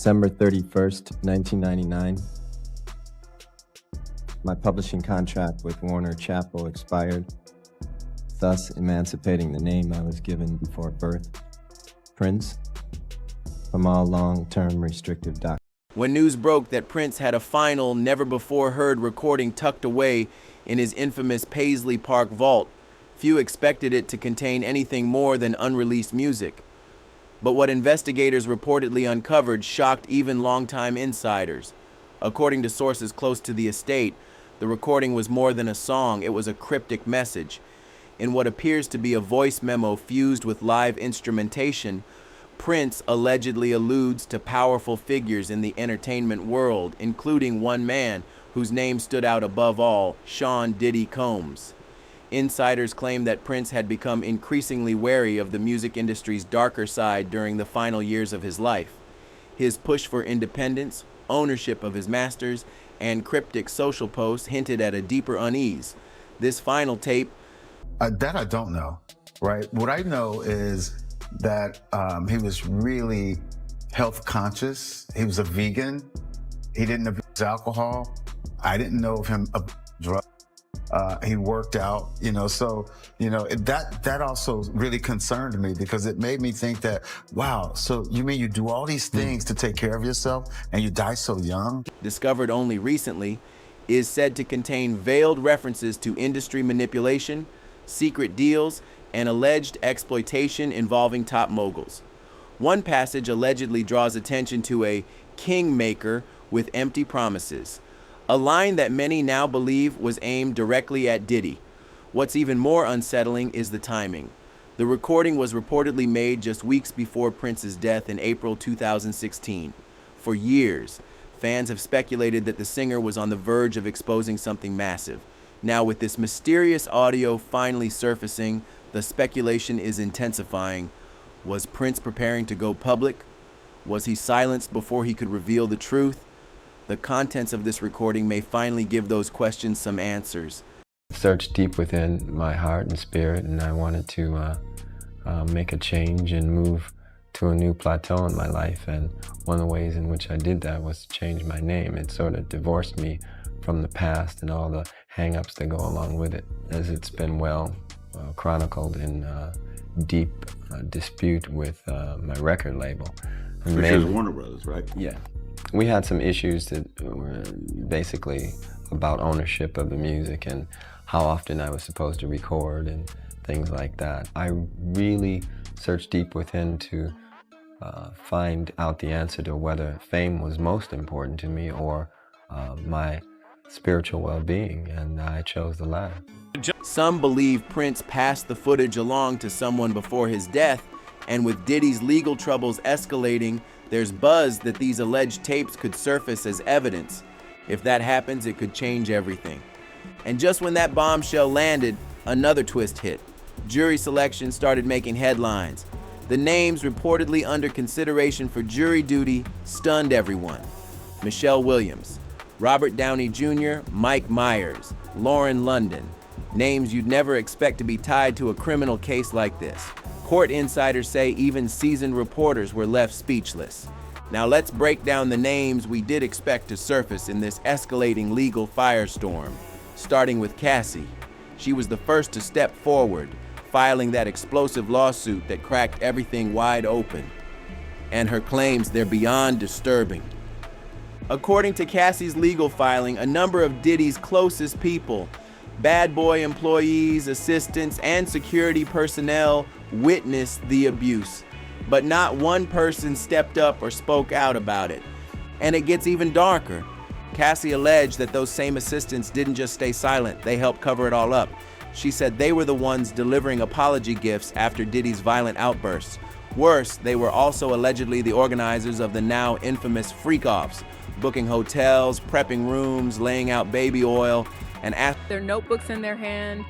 December 31st, 1999, my publishing contract with Warner Chappell expired, thus emancipating the name I was given before birth, Prince, from all long-term restrictive documents. When news broke that Prince had a final, never-before-heard recording tucked away in his infamous Paisley Park vault, few expected it to contain anything more than unreleased music. But what investigators reportedly uncovered shocked even longtime insiders. According to sources close to the estate, the recording was more than a song, it was a cryptic message. In what appears to be a voice memo fused with live instrumentation, Prince allegedly alludes to powerful figures in the entertainment world, including one man whose name stood out above all, Sean Diddy Combs. Insiders claim that Prince had become increasingly wary of the music industry's darker side during the final years of his life. His push for independence, ownership of his masters, and cryptic social posts hinted at a deeper unease. This final tape... That I don't know, right? What I know is that he was really health conscious. He was a vegan. He didn't abuse alcohol. I didn't know of him abusing drugs. He worked out, that also really concerned me because it made me think that, wow, so you mean you do all these things to take care of yourself and you die so young? Discovered only recently, is said to contain veiled references to industry manipulation, secret deals, and alleged exploitation involving top moguls. One passage allegedly draws attention to a kingmaker with empty promises, a line that many now believe was aimed directly at Diddy. What's even more unsettling is the timing. The recording was reportedly made just weeks before Prince's death in April 2016. For years, fans have speculated that the singer was on the verge of exposing something massive. Now, with this mysterious audio finally surfacing, the speculation is intensifying. Was Prince preparing to go public? Was he silenced before he could reveal the truth? The contents of this recording may finally give those questions some answers. Searched deep within my heart and spirit, and I wanted to make a change and move to a new plateau in my life. And one of the ways in which I did that was to change my name. It sort of divorced me from the past and all the hang-ups that go along with it, as it's been well chronicled in deep dispute with my record label. Which is Warner Brothers, right? Yeah. We had some issues that were basically about ownership of the music and how often I was supposed to record and things like that. I really searched deep within to find out the answer to whether fame was most important to me or my spiritual well-being, and I chose the latter. Some believe Prince passed the footage along to someone before his death, and with Diddy's legal troubles escalating, there's buzz that these alleged tapes could surface as evidence. If that happens, it could change everything. And just when that bombshell landed, another twist hit. Jury selection started making headlines. The names reportedly under consideration for jury duty stunned everyone. Michelle Williams, Robert Downey Jr., Mike Myers, Lauren London. Names you'd never expect to be tied to a criminal case like this. Court insiders say even seasoned reporters were left speechless. Now let's break down the names we did expect to surface in this escalating legal firestorm. Starting with Cassie. She was the first to step forward, filing that explosive lawsuit that cracked everything wide open. And her claims, they're beyond disturbing. According to Cassie's legal filing, a number of Diddy's closest people, Bad Boy employees, assistants, and security personnel witnessed the abuse. But not one person stepped up or spoke out about it. And it gets even darker. Cassie alleged that those same assistants didn't just stay silent, they helped cover it all up. She said they were the ones delivering apology gifts after Diddy's violent outbursts. Worse, they were also allegedly the organizers of the now infamous freak-offs, booking hotels, prepping rooms, laying out baby oil, and their notebooks in their hand.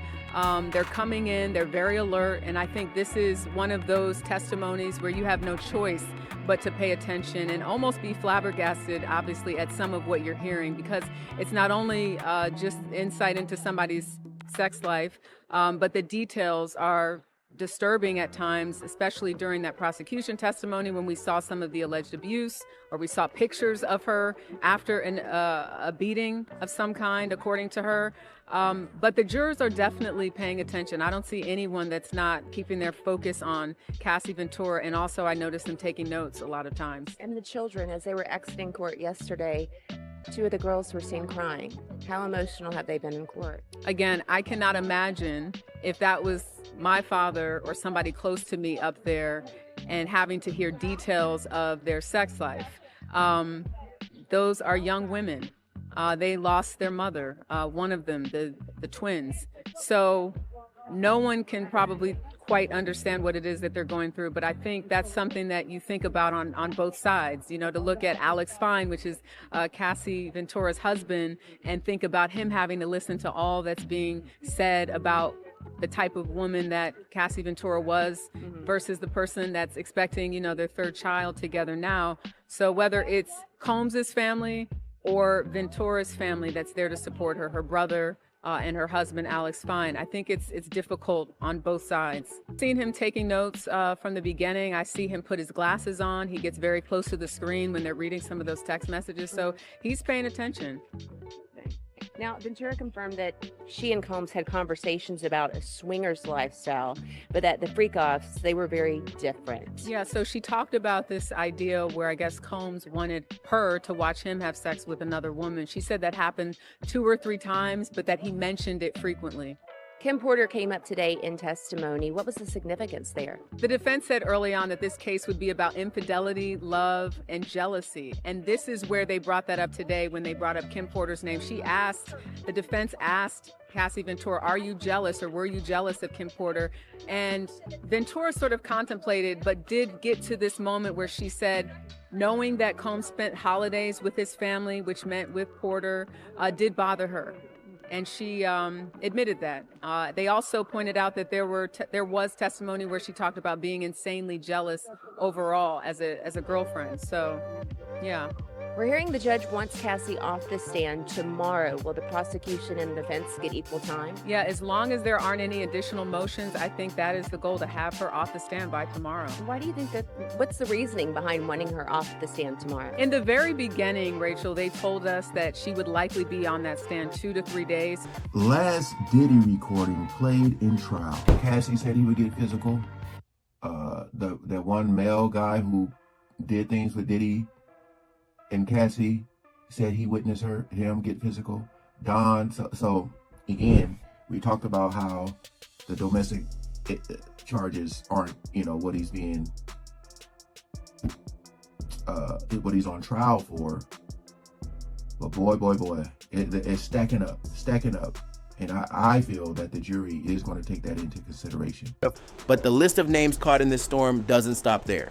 They're coming in, they're very alert, and I think this is one of those testimonies where you have no choice but to pay attention and almost be flabbergasted, obviously, at some of what you're hearing, because it's not only just insight into somebody's sex life, but the details are disturbing at times, especially during that prosecution testimony when we saw some of the alleged abuse, or we saw pictures of her after a beating of some kind, according to her. But the jurors are definitely paying attention. I don't see anyone that's not keeping their focus on Cassie Ventura, and also I noticed them taking notes a lot of times. And the children, as they were exiting court yesterday, 2 of the girls were seen crying. How emotional have they been in court? Again, I cannot imagine if that was my father or somebody close to me up there and having to hear details of their sex life. Those are young women. They lost their mother, one of them, the twins. So no one can probably quite understand what it is that they're going through, but I think that's something that you think about on both sides, you know, to look at Alex Fine, which is Cassie Ventura's husband, and think about him having to listen to all that's being said about the type of woman that Cassie Ventura was versus the person that's expecting, you know, their 3rd child together now. So whether it's Combs's family or Ventura's family that's there to support her, her brother, and her husband, Alex Fine, I think it's difficult on both sides. Seen him taking notes from the beginning. I see him put his glasses on. He gets very close to the screen when they're reading some of those text messages, so he's paying attention. Now, Ventura confirmed that she and Combs had conversations about a swingers lifestyle, but that the freak-offs, they were very different. Yeah, so she talked about this idea where I guess Combs wanted her to watch him have sex with another woman. She said that happened 2 or 3 times, but that he mentioned it frequently. Kim Porter came up today in testimony. What was the significance there? The defense said early on that this case would be about infidelity, love, and jealousy. And this is where they brought that up today when they brought up Kim Porter's name. The defense asked Cassie Ventura, are you jealous or were you jealous of Kim Porter? And Ventura sort of contemplated, but did get to this moment where she said, knowing that Combs spent holidays with his family, which meant with Porter, did bother her. And she admitted that. They also pointed out that there was testimony where she talked about being insanely jealous overall as a girlfriend. So, yeah. We're hearing the judge wants Cassie off the stand tomorrow. Will the prosecution and the defense get equal time? Yeah, as long as there aren't any additional motions, I think that is the goal, to have her off the stand by tomorrow. Why do you think that? What's the reasoning behind wanting her off the stand tomorrow? In the very beginning, Rachel, they told us that she would likely be on that stand 2 to 3 days. Last Diddy recording played in trial. Cassie said he would get physical. The one male guy who did things with Diddy and Cassie said he witnessed him get physical. Don, so again, we talked about how the domestic charges aren't, what he's being, what he's on trial for. But boy, it's stacking up. And I feel that the jury is going to take that into consideration. But the list of names caught in this storm doesn't stop there.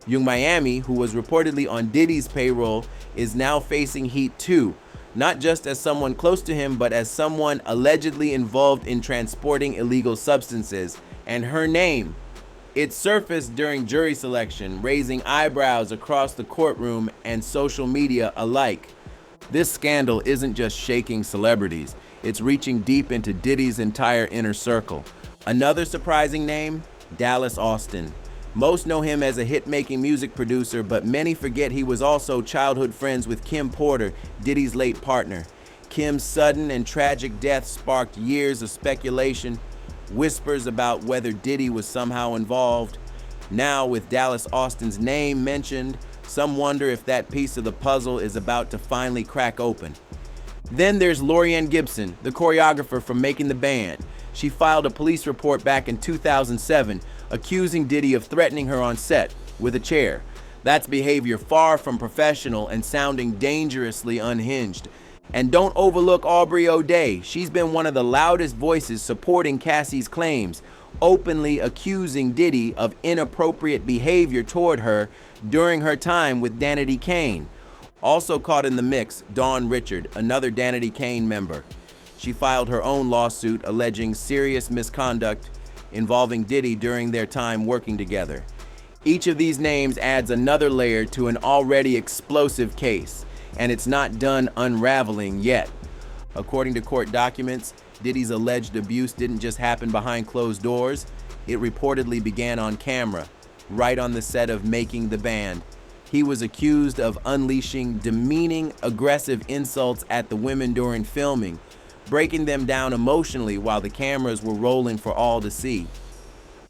Young Miami, who was reportedly on Diddy's payroll, is now facing heat too, not just as someone close to him, but as someone allegedly involved in transporting illegal substances. And her name, it surfaced during jury selection, raising eyebrows across the courtroom and social media alike. This scandal isn't just shaking celebrities, it's reaching deep into Diddy's entire inner circle. Another surprising name, Dallas Austin. Most know him as a hit-making music producer, but many forget he was also childhood friends with Kim Porter, Diddy's late partner. Kim's sudden and tragic death sparked years of speculation, whispers about whether Diddy was somehow involved. Now, with Dallas Austin's name mentioned, some wonder if that piece of the puzzle is about to finally crack open. Then there's Lorianne Gibson, the choreographer from Making the Band. She filed a police report back in 2007, accusing Diddy of threatening her on set with a chair. That's behavior far from professional and sounding dangerously unhinged. And don't overlook Aubrey O'Day. She's been one of the loudest voices supporting Cassie's claims, openly accusing Diddy of inappropriate behavior toward her during her time with Danity Kane. Also caught in the mix, Dawn Richard, another Danity Kane member. She filed her own lawsuit alleging serious misconduct involving Diddy during their time working together. Each of these names adds another layer to an already explosive case, and it's not done unraveling yet. According to court documents, Diddy's alleged abuse didn't just happen behind closed doors. It reportedly began on camera, right on the set of Making the Band. He was accused of unleashing demeaning, aggressive insults at the women during filming, breaking them down emotionally while the cameras were rolling for all to see.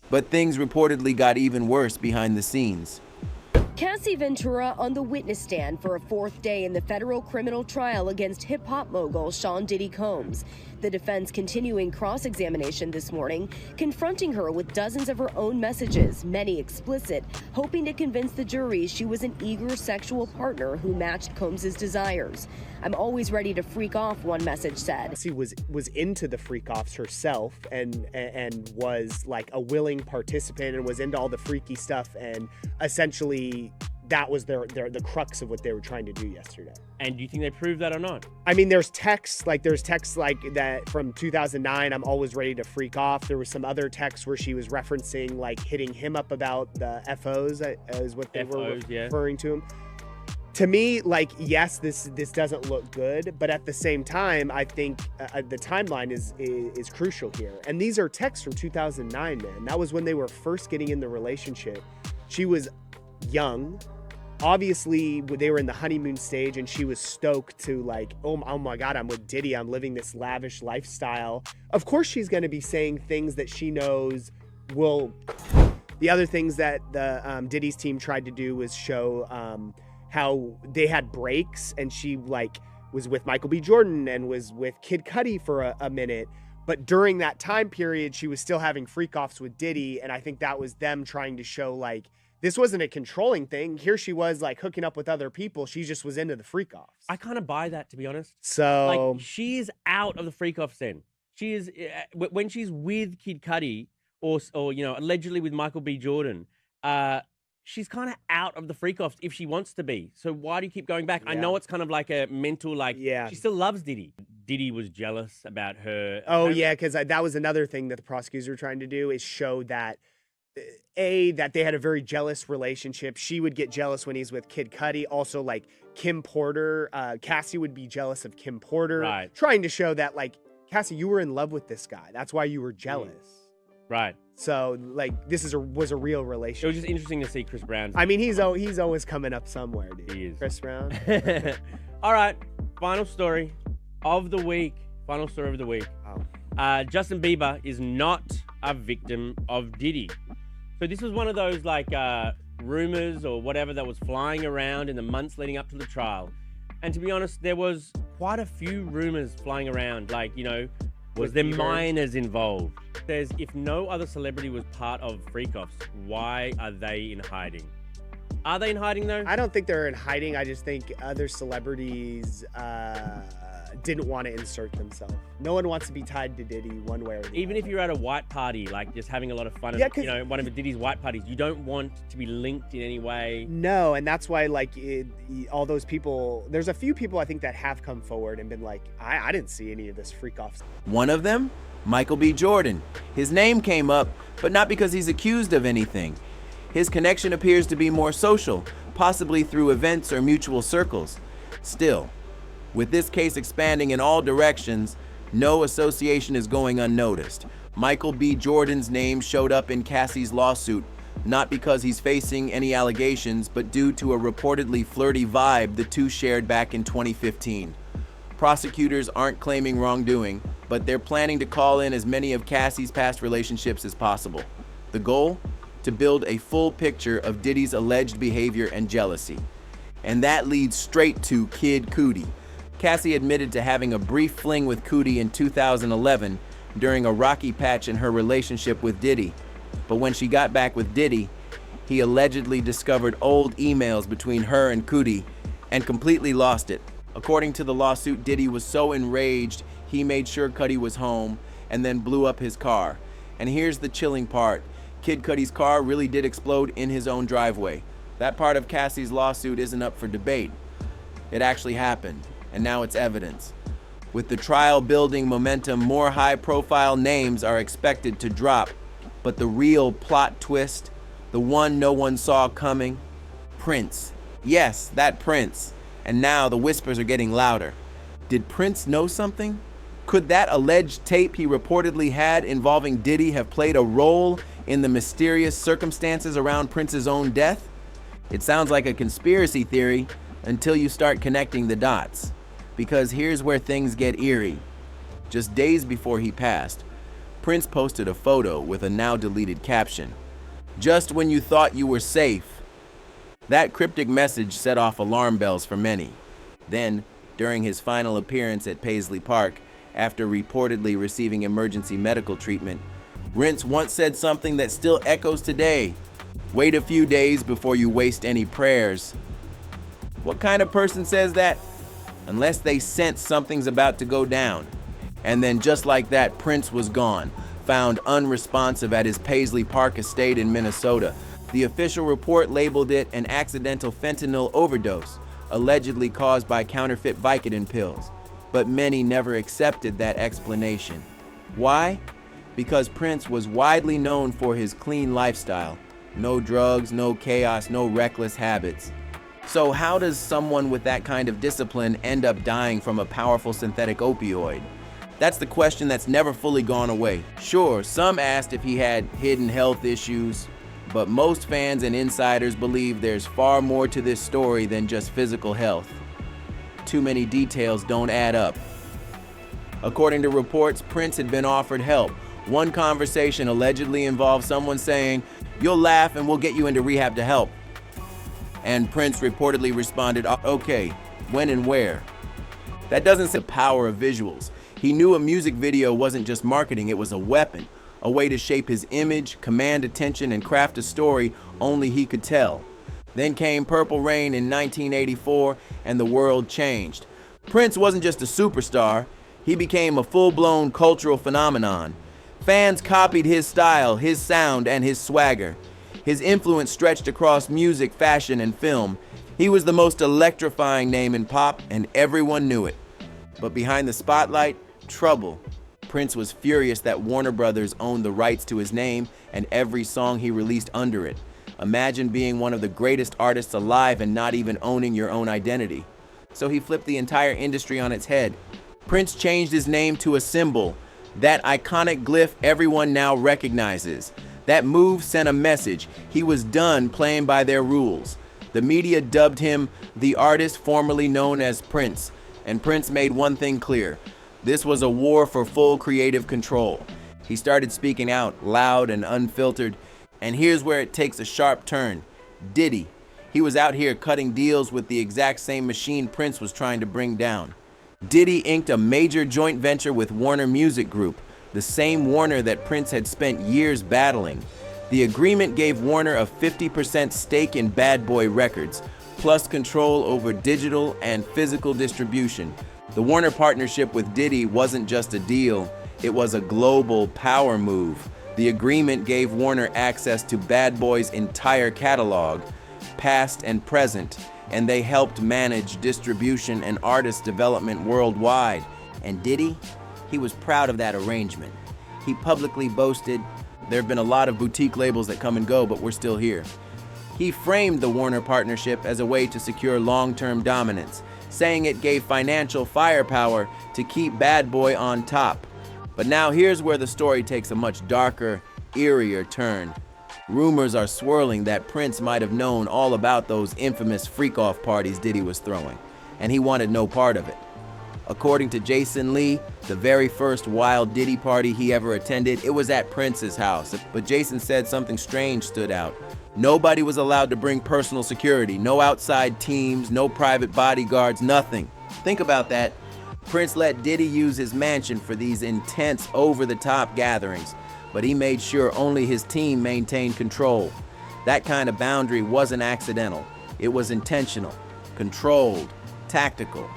But things reportedly got even worse behind the scenes. Cassie Ventura on the witness stand for a fourth day in the federal criminal trial against hip-hop mogul Sean Diddy Combs. The defense continuing cross-examination this morning, confronting her with dozens of her own messages, many explicit, hoping to convince the jury she was an eager sexual partner who matched Combs's desires. "I'm always ready to freak off," one message said. Cassie was into the freak-offs herself and was like a willing participant and was into all the freaky stuff, and essentially that was the crux of what they were trying to do yesterday. And do you think they proved that or not? I mean, there's texts like that from 2009, "I'm always ready to freak off." There was some other texts where she was referencing like hitting him up about the FOs, is what they were referring to him. To me, like, yes, this doesn't look good, but at the same time, I think the timeline is crucial here. And these are texts from 2009, man. That was when they were first getting in the relationship. She was young. Obviously, they were in the honeymoon stage, and she was stoked to like, oh my God, I'm with Diddy. I'm living this lavish lifestyle. Of course, she's going to be saying things that she knows will. The other things that the Diddy's team tried to do was show how they had breaks, and she like was with Michael B. Jordan and was with Kid Cudi for a minute. But during that time period, she was still having freak-offs with Diddy, and I think that was them trying to show like, this wasn't a controlling thing. Here she was like hooking up with other people. She just was into the freak-offs. I kind of buy that, to be honest. So like, she is out of the freak-offs then. She is, when she's with Kid Cudi or you know, allegedly with Michael B. Jordan, she's kind of out of the freak-offs if she wants to be. So why do you keep going back? Yeah. I know it's kind of like a mental, like, she still loves Diddy. Diddy was jealous about her. Oh, yeah, because that was another thing that the prosecutors were trying to do, is show that that they had a very jealous relationship. She would get jealous when he's with Kid Cudi. Also, like Kim Porter, Cassie would be jealous of Kim Porter. Right. Trying to show that, like, Cassie, you were in love with this guy. That's why you were jealous. Right. So, like, this was a real relationship. It was just interesting to see Chris Brown. I mean, he's always coming up somewhere, dude. He is. Chris Brown. All right. Final story of the week. Final story of the week. Oh. Justin Bieber is not a victim of Diddy. So this was one of those like rumors or whatever that was flying around in the months leading up to the trial. And to be honest, there was quite a few rumors flying around, like, you know, was there minors involved? Says if no other celebrity was part of freak-offs, why are they in hiding? Are they in hiding though? I don't think they're in hiding. I just think other celebrities didn't want to insert themselves. No one wants to be tied to Diddy one way or the other. Even if you're at a white party, like just having a lot of fun, you know, one of Diddy's white parties, you don't want to be linked in any way. No, and that's why, like, all those people, there's a few people I think that have come forward and been like, I didn't see any of this freak-off. One of them, Michael B. Jordan. His name came up, but not because he's accused of anything. His connection appears to be more social, possibly through events or mutual circles. Still, with this case expanding in all directions, no association is going unnoticed. Michael B. Jordan's name showed up in Cassie's lawsuit, not because he's facing any allegations, but due to a reportedly flirty vibe the two shared back in 2015. Prosecutors aren't claiming wrongdoing, but they're planning to call in as many of Cassie's past relationships as possible. The goal? To build a full picture of Diddy's alleged behavior and jealousy. And that leads straight to Kid Cudi. Cassie admitted to having a brief fling with Cudi in 2011 during a rocky patch in her relationship with Diddy. But when she got back with Diddy, he allegedly discovered old emails between her and Cudi and completely lost it. According to the lawsuit, Diddy was so enraged he made sure Cudi was home and then blew up his car. And here's the chilling part. Kid Cudi's car really did explode in his own driveway. That part of Cassie's lawsuit isn't up for debate. It actually happened, and now it's evidence. With the trial building momentum, more high-profile names are expected to drop. But the real plot twist, the one no one saw coming, Prince. Yes, that Prince. And now the whispers are getting louder. Did Prince know something? Could that alleged tape he reportedly had involving Diddy have played a role in the mysterious circumstances around Prince's own death? It sounds like a conspiracy theory until you start connecting the dots. Because here's where things get eerie. Just days before he passed, Prince posted a photo with a now deleted caption. "Just when you thought you were safe." That cryptic message set off alarm bells for many. Then, during his final appearance at Paisley Park, after reportedly receiving emergency medical treatment, Prince once said something that still echoes today. "Wait a few days before you waste any prayers." What kind of person says that? Unless they sense something's about to go down. And then just like that, Prince was gone, found unresponsive at his Paisley Park estate in Minnesota. The official report labeled it an accidental fentanyl overdose, allegedly caused by counterfeit Vicodin pills. But many never accepted that explanation. Why? Because Prince was widely known for his clean lifestyle. No drugs, no chaos, no reckless habits. So how does someone with that kind of discipline end up dying from a powerful synthetic opioid? That's the question that's never fully gone away. Sure, some asked if he had hidden health issues, but most fans and insiders believe there's far more to this story than just physical health. Too many details don't add up. According to reports, Prince had been offered help. One conversation allegedly involved someone saying, "You'll laugh and we'll get you into rehab to help." And Prince reportedly responded, "Okay, when and where?" That doesn't say the power of visuals. He knew a music video wasn't just marketing, it was a weapon, a way to shape his image, command attention, and craft a story only he could tell. Then came Purple Rain in 1984, and the world changed. Prince wasn't just a superstar, he became a full-blown cultural phenomenon. Fans copied his style, his sound, and his swagger. His influence stretched across music, fashion, and film. He was the most electrifying name in pop, and everyone knew it. But behind the spotlight, trouble. Prince was furious that Warner Brothers owned the rights to his name and every song he released under it. Imagine being one of the greatest artists alive and not even owning your own identity. So he flipped the entire industry on its head. Prince changed his name to a symbol, that iconic glyph everyone now recognizes. That move sent a message. He was done playing by their rules. The media dubbed him the artist formerly known as Prince, and Prince made one thing clear. This was a war for full creative control. He started speaking out, loud and unfiltered, and here's where it takes a sharp turn. Diddy. He was out here cutting deals with the exact same machine Prince was trying to bring down. Diddy inked a major joint venture with Warner Music Group, the same Warner that Prince had spent years battling. The agreement gave Warner a 50% stake in Bad Boy Records, plus control over digital and physical distribution. The Warner partnership with Diddy wasn't just a deal, it was a global power move. The agreement gave Warner access to Bad Boy's entire catalog, past and present, and they helped manage distribution and artist development worldwide. And Diddy? He was proud of that arrangement. He publicly boasted, "There have been a lot of boutique labels that come and go, but we're still here." He framed the Warner partnership as a way to secure long-term dominance, saying it gave financial firepower to keep Bad Boy on top. But now here's where the story takes a much darker, eerier turn. Rumors are swirling that Prince might have known all about those infamous freak-off parties Diddy was throwing, and he wanted no part of it. According to Jason Lee, the very first Wild Diddy party he ever attended, it was at Prince's house. But Jason said something strange stood out. Nobody was allowed to bring personal security, no outside teams, no private bodyguards, nothing. Think about that. Prince let Diddy use his mansion for these intense, over-the-top gatherings, but he made sure only his team maintained control. That kind of boundary wasn't accidental. It was intentional, controlled, tactical.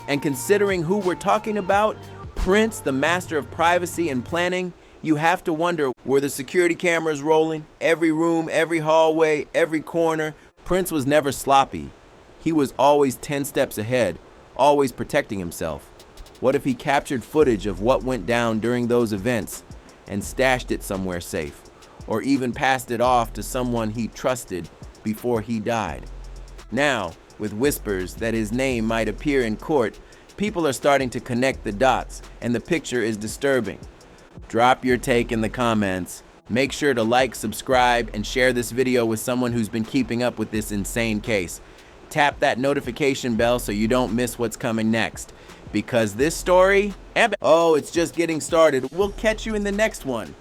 And considering who we're talking about, Prince, the master of privacy and planning, you have to wonder, were the security cameras rolling? Every room, every hallway, every corner. Prince was never sloppy. He was always 10 steps ahead, always protecting himself. What if he captured footage of what went down during those events and stashed it somewhere safe, or even passed it off to someone he trusted before he died? Now, with whispers that his name might appear in court, people are starting to connect the dots, and the picture is disturbing. Drop your take in the comments. Make sure to like, subscribe, and share this video with someone who's been keeping up with this insane case. Tap that notification bell so you don't miss what's coming next. Because this story, oh, it's just getting started. We'll catch you in the next one.